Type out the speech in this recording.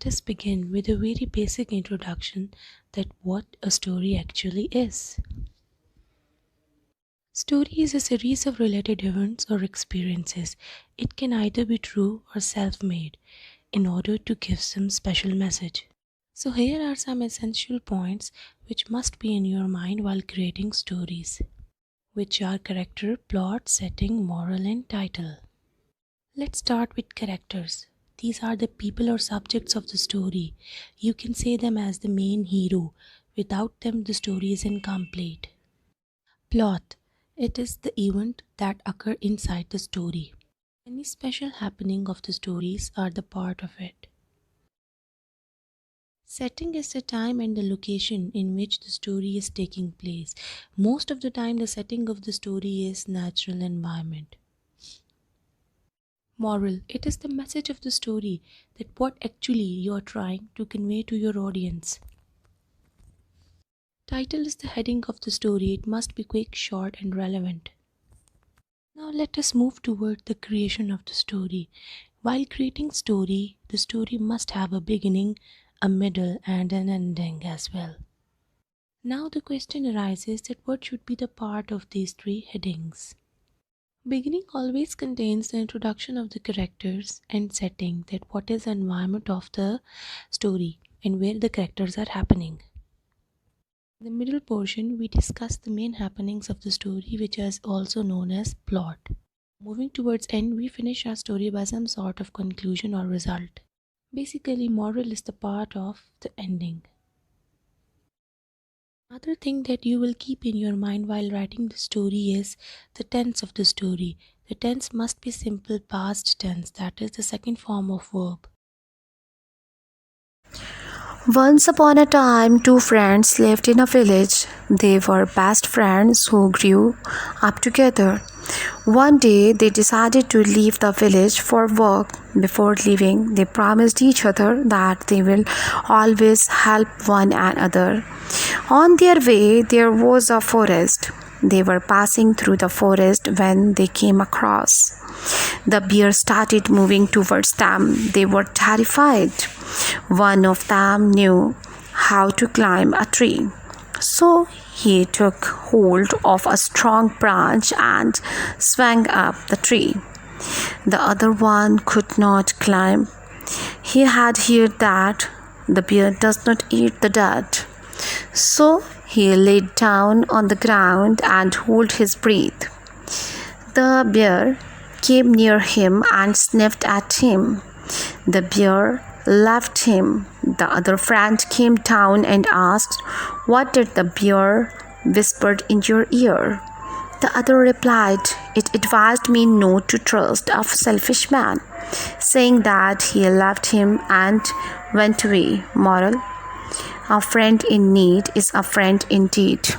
let us begin with a very basic introduction that what a story actually is. Story is a series of related events or experiences. It can either be true or self-made in order to give some special message. So here are some essential points which must be in your mind while creating stories, which are character, plot, setting, moral and title. Let's start with characters. These are the people or subjects of the story. You can say them as the main hero. Without them, the story is incomplete. Plot. It is the event that occur inside the story. Any special happening of the stories are the part of it. Setting is the time and the location in which the story is taking place. Most of the time, the setting of the story is natural environment. Moral. It is the message of the story that what actually you are trying to convey to your audience. Title is the heading of the story. It must be quick, short and relevant. Now let us move toward the creation of the story. While creating story, the story must have a beginning, a middle and an ending as well. Now the question arises that what should be the part of these three headings? Beginning always contains the introduction of the characters and setting that what is the environment of the story and where the characters are happening. In the middle portion, we discuss the main happenings of the story, which is also known as plot. Moving towards end, we finish our story by some sort of conclusion or result. Basically, moral is the part of the ending. Another thing that you will keep in your mind while writing the story is the tense of the story. The tense must be simple past tense, that is the second form of verb. Once upon a time, two friends lived in a village. They were best friends who grew up together. One day, they decided to leave the village for work. Before leaving, they promised each other that they will always help one another. On their way, there was a forest. They were passing through the forest when they came across. The bear started moving towards them. They were terrified. One of them knew how to climb a tree. So he took hold of a strong branch and swung up the tree. The other one could not climb. He had heard that the bear does not eat the dead. So he laid down on the ground and held his breath. The bear came near him and sniffed at him. The bear left him. The other friend came down and asked, "What did the bear whisper in your ear?" The other replied, "It advised me not to trust a selfish man," saying that he left him and went away. Moral: a friend in need is a friend indeed.